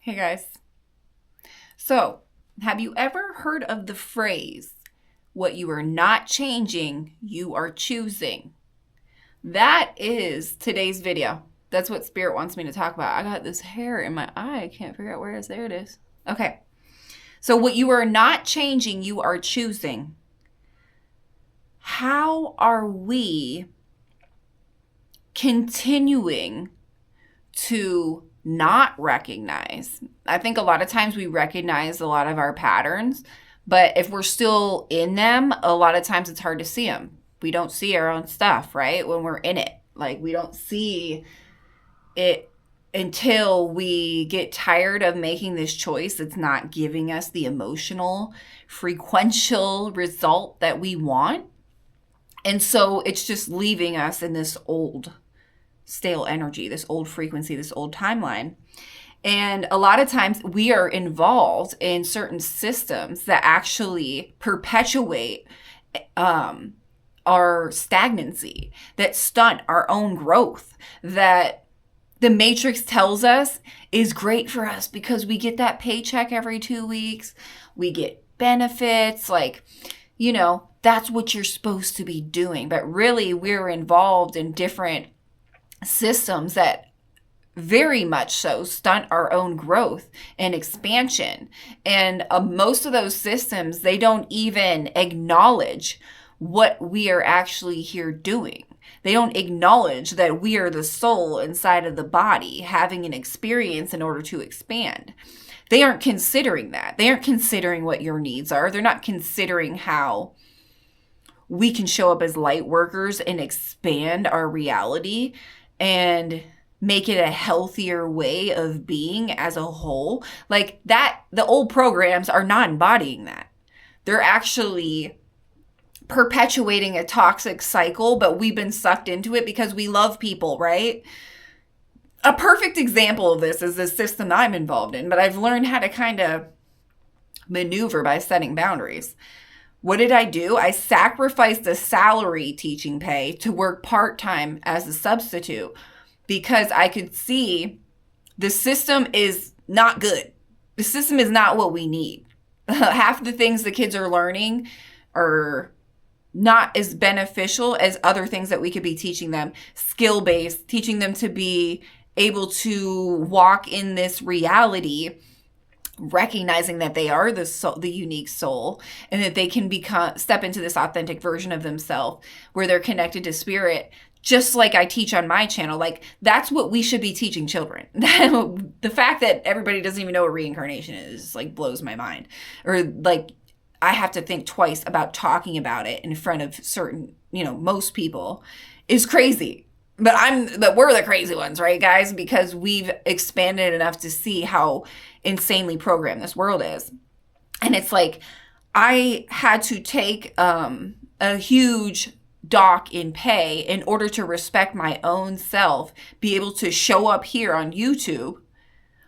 Hey guys. So, have you ever heard of the phrase, what you are not changing, you are choosing? That is today's video. That's what Spirit wants me to talk about. I got this hair in my eye. I can't figure out where it is. There it is. Okay. So, what you are not changing, you are choosing. How are we continuing to not recognize? I think a lot of times we recognize a lot of our patterns, but if we're still in them, a lot of times it's hard to see them. We don't see our own stuff, right? When we're in it. Like, we don't see it until we get tired of making this choice that's not giving us the emotional, frequential result that we want. And so it's just leaving us in this old stale energy, this old frequency, this old timeline. And a lot of times we are involved in certain systems that actually perpetuate our stagnancy, that stunt our own growth, that the matrix tells us is great for us because we get that paycheck every 2 weeks, we get benefits, that's what you're supposed to be doing. But really, we're involved in different systems that very much so stunt our own growth and expansion. And most of those systems, they don't even acknowledge what we are actually here doing. They don't acknowledge that we are the soul inside of the body having an experience in order to expand. They aren't considering that. They aren't considering what your needs are. They're not considering how we can show up as light workers and expand our reality and make it a healthier way of being as a whole. Like that, the old programs are not embodying that. They're actually perpetuating a toxic cycle, but we've been sucked into it because we love people, right? A perfect example of this is the system I'm involved in, but I've learned how to kind of maneuver by setting boundaries. What did I do? I sacrificed the salary teaching pay to work part-time as a substitute because I could see the system is not good. The system is not what we need. Half of the things the kids are learning are not as beneficial as other things that we could be teaching them, skill-based, teaching them to be able to walk in this reality, recognizing that they are the soul, the unique soul, and that they can step into this authentic version of themselves where they're connected to spirit, just like I teach on my channel. Like, that's what we should be teaching children. The fact that everybody doesn't even know what reincarnation is, like, blows my mind. Or, like, I have to think twice about talking about it in front of certain, most people is crazy. But we're the crazy ones, right, guys? Because we've expanded enough to see how insanely programmed this world is. And it's like, I had to take a huge dock in pay in order to respect my own self, be able to show up here on YouTube,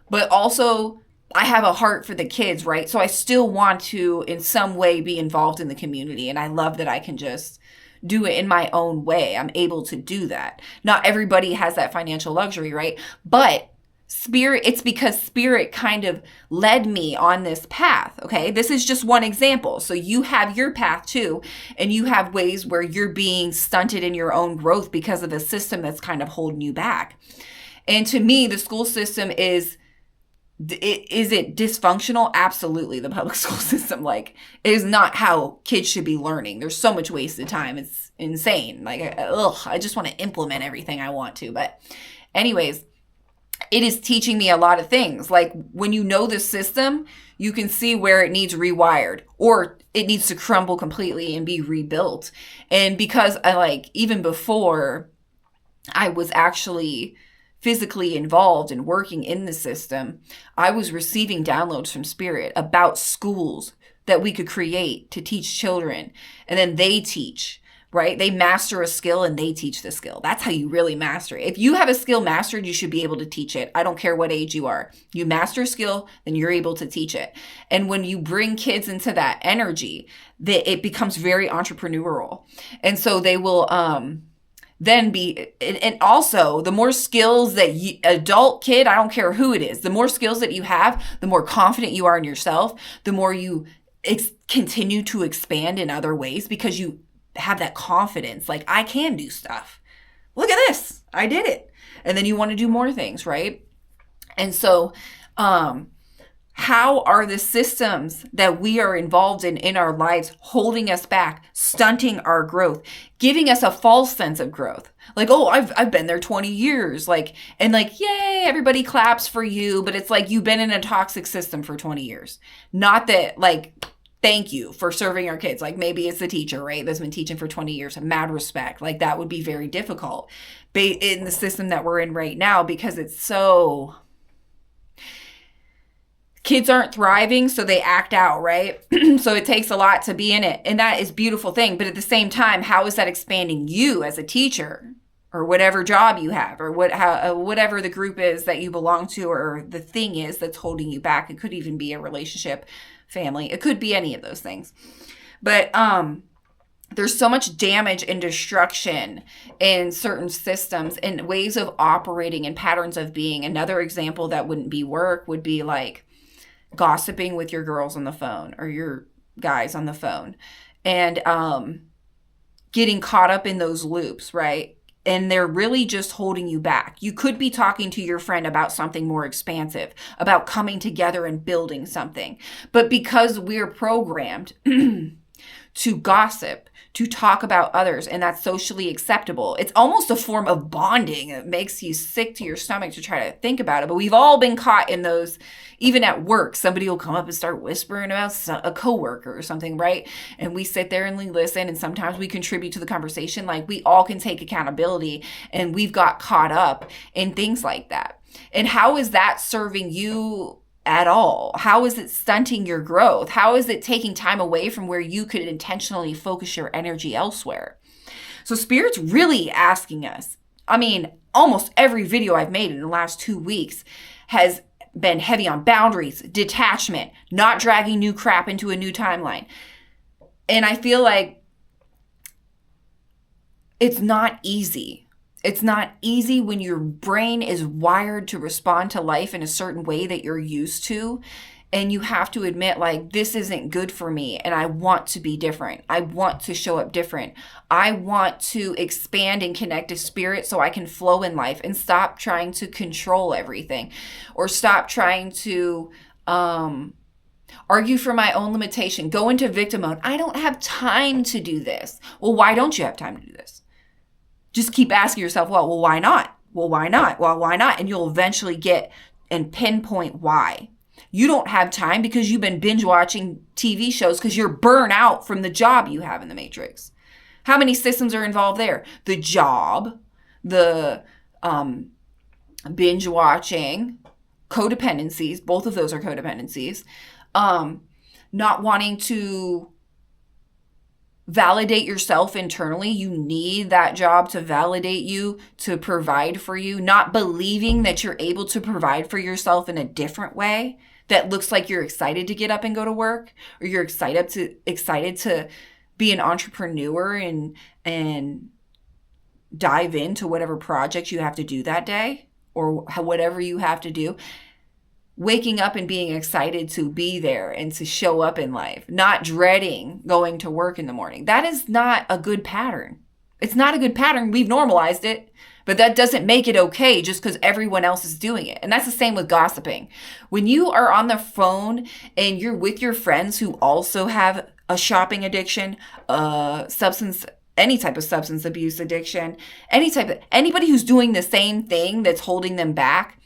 but also I have a heart for the kids, right? So I still want to, in some way, be involved in the community. And I love that I can just do it in my own way. I'm able to do that. Not everybody has that financial luxury, right? But spirit, it's because spirit kind of led me on this path, okay? This is just one example. So you have your path too, and you have ways where you're being stunted in your own growth because of a system that's kind of holding you back. And to me, the school system is it dysfunctional? Absolutely. The public school system, is not how kids should be learning. There's so much wasted time. It's insane. I just want to implement everything I want to. But anyways, it is teaching me a lot of things. Like, when you know the system, you can see where it needs rewired or it needs to crumble completely and be rebuilt. And because even before I was actually physically involved and working in the system, I was receiving downloads from spirit about schools that we could create to teach children. And then they teach, right? They master a skill and they teach the skill. That's how you really master it. If you have a skill mastered, you should be able to teach it. I don't care what age you are. You master a skill, then you're able to teach it. And when you bring kids into that energy, it becomes very entrepreneurial. And so they will, then and also the more skills that adult, kid, I don't care who it is, the more skills that you have, the more confident you are in yourself, the more you continue to expand in other ways because you have that confidence. Like, I can do stuff. Look at this. I did it. And then you want to do more things, right? And so, how are the systems that we are involved in our lives holding us back, stunting our growth, giving us a false sense of growth? Like, oh, I've been there 20 years. Like, and like, yay, everybody claps for you. But it's like, you've been in a toxic system for 20 years. Not that, like, thank you for serving our kids. Like, maybe it's the teacher, right? That's been teaching for 20 years. Mad respect. Like, that would be very difficult in the system that we're in right now, because it's so... Kids aren't thriving, so they act out, right? So it takes a lot to be in it. And that is a beautiful thing. But at the same time, how is that expanding you as a teacher, or whatever job you have, or whatever the group is that you belong to, or the thing is that's holding you back? It could even be a relationship, family. It could be any of those things. But there's so much damage and destruction in certain systems and ways of operating and patterns of being. Another example that wouldn't be work would be like gossiping with your girls on the phone or your guys on the phone, and getting caught up in those loops, right? And they're really just holding you back. You could be talking to your friend about something more expansive, about coming together and building something. But because we're programmed to gossip, to talk about others, and that's socially acceptable, it's almost a form of bonding. It makes you sick to your stomach to try to think about it. But we've all been caught in those. Even at work, somebody will come up and start whispering about a coworker or something, right? And we sit there and we listen, and sometimes we contribute to the conversation. Like, we all can take accountability, and we've got caught up in things like that. And how is that serving you at all? How is it stunting your growth? How is it taking time away from where you could intentionally focus your energy elsewhere? So Spirit's really asking us. I mean, almost every video I've made in the last 2 weeks has been heavy on boundaries, detachment, not dragging new crap into a new timeline. And I feel like it's not easy. It's not easy when your brain is wired to respond to life in a certain way that you're used to. And you have to admit, like, this isn't good for me, and I want to be different. I want to show up different. I want to expand and connect to spirit so I can flow in life and stop trying to control everything, or stop trying to argue for my own limitation, go into victim mode. I don't have time to do this. Well, why don't you have time to do this? Just keep asking yourself, well, why not? Well, why not? Well, why not? And you'll eventually get and pinpoint why. You don't have time because you've been binge watching TV shows because you're burnt out from the job you have in the Matrix. How many systems are involved there? The job, the binge watching, codependencies. Both of those are codependencies. Not wanting to validate yourself internally. You need that job to validate you, to provide for you. Not believing that you're able to provide for yourself in a different way that looks like you're excited to get up and go to work, or you're excited to be an entrepreneur and dive into whatever project you have to do that day, or whatever you have to do. Waking up and being excited to be there and to show up in life, not dreading going to work in the morning. That is not a good pattern. It's not a good pattern. We've normalized it, but that doesn't make it okay just because everyone else is doing it. And that's the same with gossiping. When you are on the phone and you're with your friends who also have a shopping addiction, any type of substance abuse addiction, anybody who's doing the same thing that's holding them back,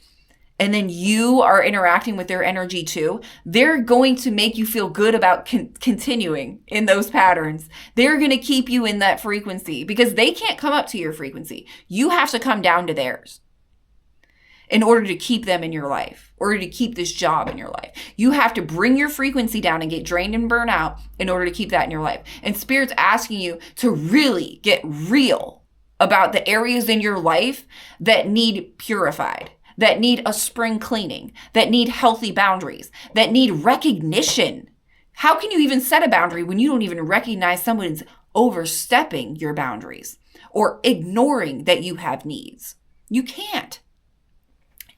and then you are interacting with their energy too, they're going to make you feel good about continuing in those patterns. They're going to keep you in that frequency because they can't come up to your frequency. You have to come down to theirs in order to keep them in your life, in order to keep this job in your life. You have to bring your frequency down and get drained and burn out in order to keep that in your life. And Spirit's asking you to really get real about the areas in your life that need purified, that need a spring cleaning, that need healthy boundaries, that need recognition. How can you even set a boundary when you don't even recognize someone's overstepping your boundaries or ignoring that you have needs. You can't.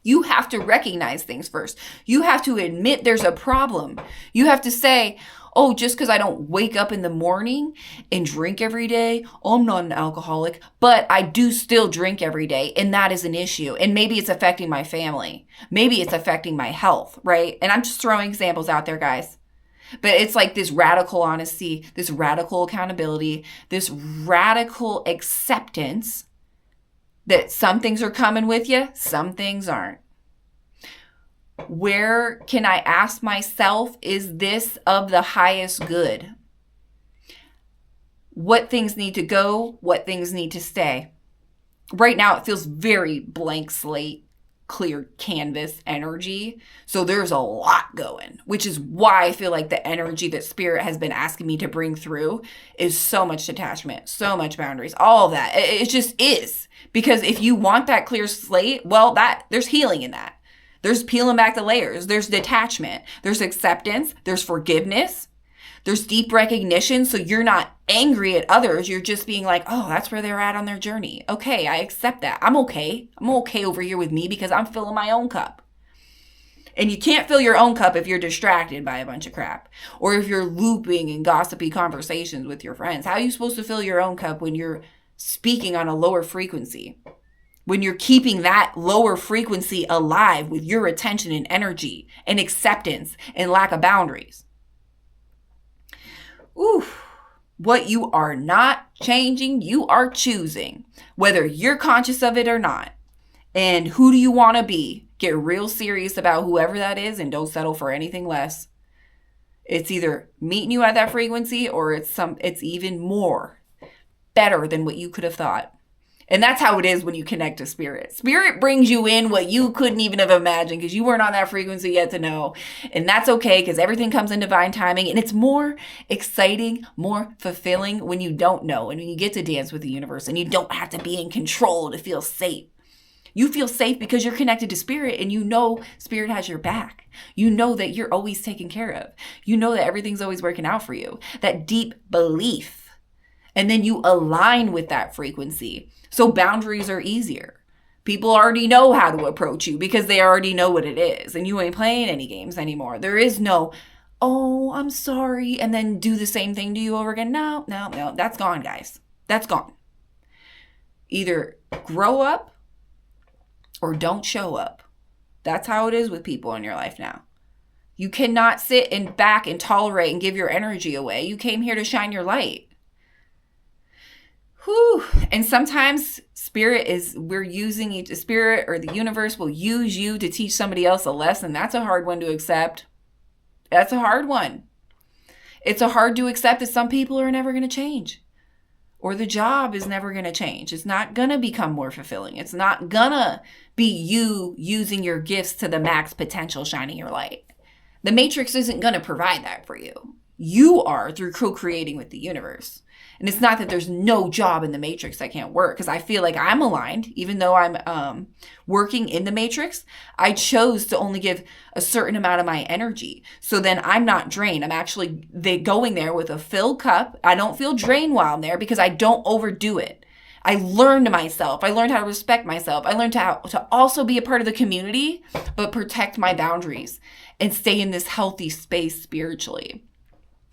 You have to recognize things first. You have to admit there's a problem. You have to say, oh, just because I don't wake up in the morning and drink every day, I'm not an alcoholic, but I do still drink every day, and that is an issue. And maybe it's affecting my family. Maybe it's affecting my health, right? And I'm just throwing examples out there, guys. But it's like this radical honesty, this radical accountability, this radical acceptance that some things are coming with you, some things aren't. Where can I ask myself, is this of the highest good? What things need to go? What things need to stay? Right now, it feels very blank slate, clear canvas energy. So there's a lot going, which is why I feel like the energy that Spirit has been asking me to bring through is so much detachment, so much boundaries, all of that. It just is. Because if you want that clear slate, well, there's healing in that. There's peeling back the layers. There's detachment. There's acceptance. There's forgiveness. There's deep recognition. So you're not angry at others. You're just being like, oh, that's where they're at on their journey. Okay, I accept that. I'm okay. I'm okay over here with me because I'm filling my own cup. And you can't fill your own cup if you're distracted by a bunch of crap. Or if you're looping in gossipy conversations with your friends. How are you supposed to fill your own cup when you're speaking on a lower frequency? When you're keeping that lower frequency alive with your attention and energy and acceptance and lack of boundaries. Ooh, what you are not changing, you are choosing, whether you're conscious of it or not. And who do you want to be? Get real serious about whoever that is and don't settle for anything less. It's either meeting you at that frequency or it's even more better than what you could have thought. And that's how it is when you connect to Spirit. Spirit brings you in what you couldn't even have imagined because you weren't on that frequency yet to know. And that's okay because everything comes in divine timing. And it's more exciting, more fulfilling when you don't know and when you get to dance with the universe and you don't have to be in control to feel safe. You feel safe because you're connected to Spirit and you know Spirit has your back. You know that you're always taken care of. You know that everything's always working out for you. That deep belief. And then you align with that frequency. So boundaries are easier. People already know how to approach you because they already know what it is. And you ain't playing any games anymore. There is no, oh, I'm sorry, and then do the same thing to you over again. No. That's gone, guys. That's gone. Either grow up or don't show up. That's how it is with people in your life now. You cannot sit in back and tolerate and give your energy away. You came here to shine your light. Whew. And sometimes Spirit or the universe will use you to teach somebody else a lesson. That's a hard one to accept. That's a hard one. It's hard to accept that some people are never going to change. Or the job is never going to change. It's not going to become more fulfilling. It's not going to be you using your gifts to the max potential, shining your light. The matrix isn't going to provide that for you. You are through co-creating with the universe. And it's not that there's no job in the matrix that can't work, because I feel like I'm aligned, even though I'm working in the matrix. I chose to only give a certain amount of my energy. So then I'm not drained. I'm actually going there with a filled cup. I don't feel drained while I'm there because I don't overdo it. I learned myself. I learned how to respect myself. I learned how to also be a part of the community, but protect my boundaries and stay in this healthy space spiritually.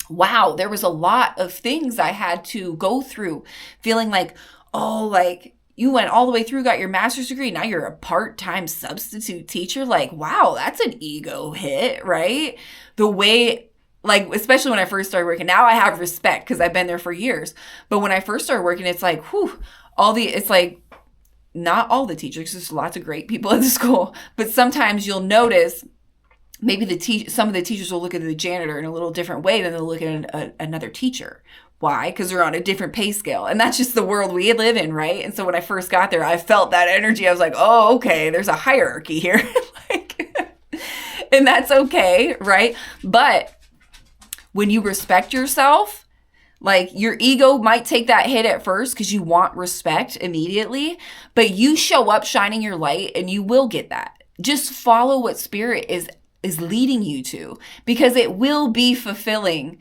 Wow, there was a lot of things I had to go through, feeling like, oh, like you went all the way through, got your master's degree. Now you're a part-time substitute teacher. Like, wow, that's an ego hit, right? The way, like, especially when I first started working, now I have respect because I've been there for years. But when I first started working, it's like, whew, it's like, not all the teachers, there's lots of great people at the school, but sometimes you'll notice maybe some of the teachers will look at the janitor in a little different way than they'll look at another teacher. Why? Because they're on a different pay scale. And that's just the world we live in, right? And so when I first got there, I felt that energy. I was like, oh, okay, there's a hierarchy here. And that's okay, right? But when you respect yourself, like your ego might take that hit at first because you want respect immediately, but you show up shining your light and you will get that. Just follow what Spirit is leading you to, because it will be fulfilling.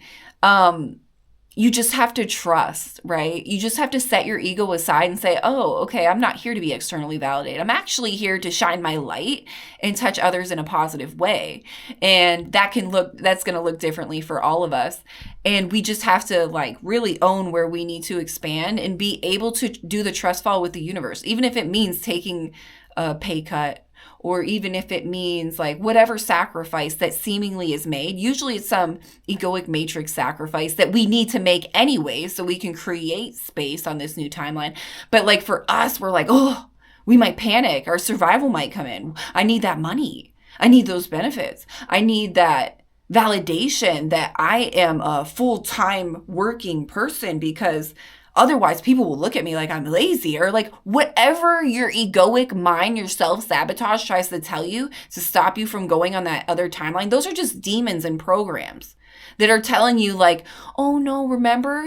you just have to trust, right? You just have to set your ego aside and say, oh, okay, I'm not here to be externally validated. I'm actually here to shine my light and touch others in a positive way. And that's going to look differently for all of us. And we just have to like really own where we need to expand and be able to do the trust fall with the universe, even if it means taking a pay cut, or even if it means like whatever sacrifice that seemingly is made. Usually it's some egoic matrix sacrifice that we need to make anyway so we can create space on this new timeline. But like for us, we're like, oh, we might panic. Our survival might come in. I need that money. I need those benefits. I need that validation that I am a full-time working person, because otherwise, people will look at me like I'm lazy, or like whatever your egoic mind, your self-sabotage tries to tell you to stop you from going on that other timeline. Those are just demons and programs that are telling you like, oh no, remember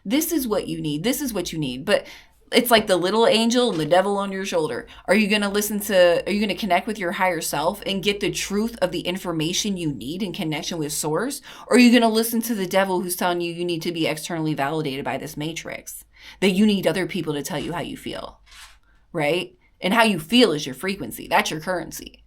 this is what you need. This is what you need. But it's like the little angel and the devil on your shoulder. Are you going to connect with your higher self and get the truth of the information you need in connection with source? Or are you going to listen to the devil who's telling you need to be externally validated by this matrix, that you need other people to tell you how you feel, right? And how you feel is your frequency. That's your currency.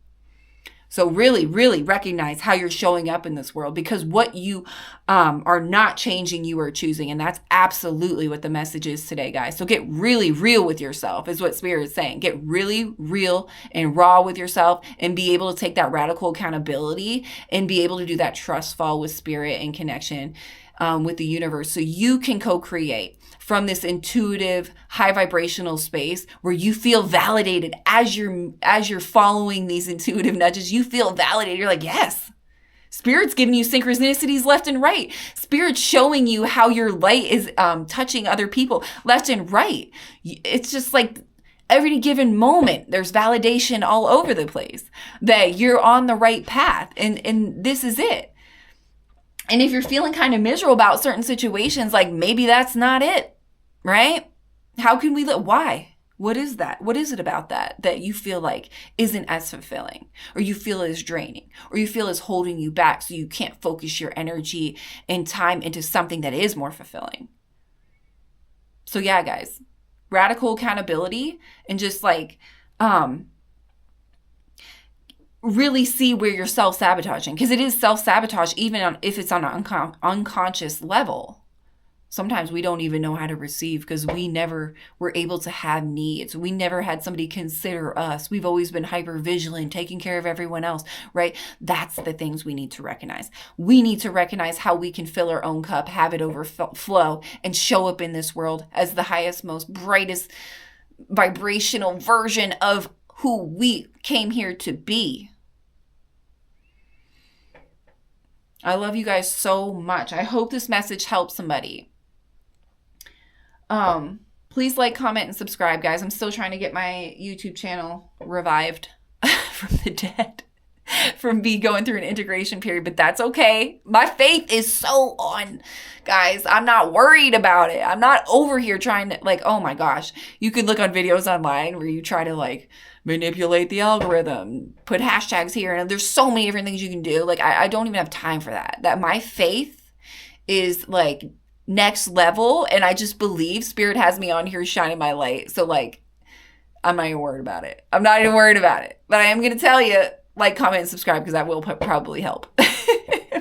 So really, really recognize how you're showing up in this world, because what you are not changing, you are choosing. And that's absolutely what the message is today, guys. So get really real with yourself is what Spirit is saying. Get really real and raw with yourself and be able to take that radical accountability and be able to do that trust fall with Spirit and connection with the universe, so you can co-create from this intuitive, high vibrational space where you feel validated as you're following these intuitive nudges. You feel validated. You're like, yes, Spirit's giving you synchronicities left and right. Spirit's showing you how your light is touching other people left and right. It's just like every given moment, there's validation all over the place that you're on the right path, and this is it. And if you're feeling kind of miserable about certain situations, like maybe that's not it, right? How can we live? Why? What is that? What is it about that you feel like isn't as fulfilling, or you feel is draining, or you feel is holding you back so you can't focus your energy and time into something that is more fulfilling? So yeah, guys, radical accountability and just like, really see where you're self-sabotaging, because it is self-sabotage even if it's on an unconscious level. Sometimes we don't even know how to receive because we never were able to have needs. We never had somebody consider us. We've always been hyper vigilant, taking care of everyone else, right? That's the things we need to recognize. We need to recognize how we can fill our own cup, have it overflow, and show up in this world as the highest, most brightest vibrational version of who we came here to be. I love you guys so much. I hope this message helps somebody. Please like, comment, and subscribe, guys. I'm still trying to get my YouTube channel revived from the dead, from me going through an integration period, but that's okay. My faith is so on, guys. I'm not worried about it. I'm not over here trying to like, oh my gosh, you could look on videos online where you try to like manipulate the algorithm, put hashtags here, and there's so many different things you can do. Like, I don't even have time for that. That my faith is like next level, and I just believe Spirit has me on here shining my light. So like, I'm not even worried about it. I'm not even worried about it. But I am going to tell you, like, comment, and subscribe, because that will probably help.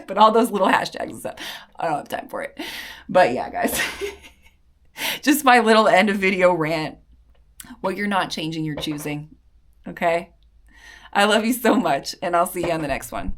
But all those little hashtags and stuff, I don't have time for it. But yeah, guys, just my little end of video rant. What you're not changing, you're choosing. Okay? I love you so much, and I'll see you on the next one.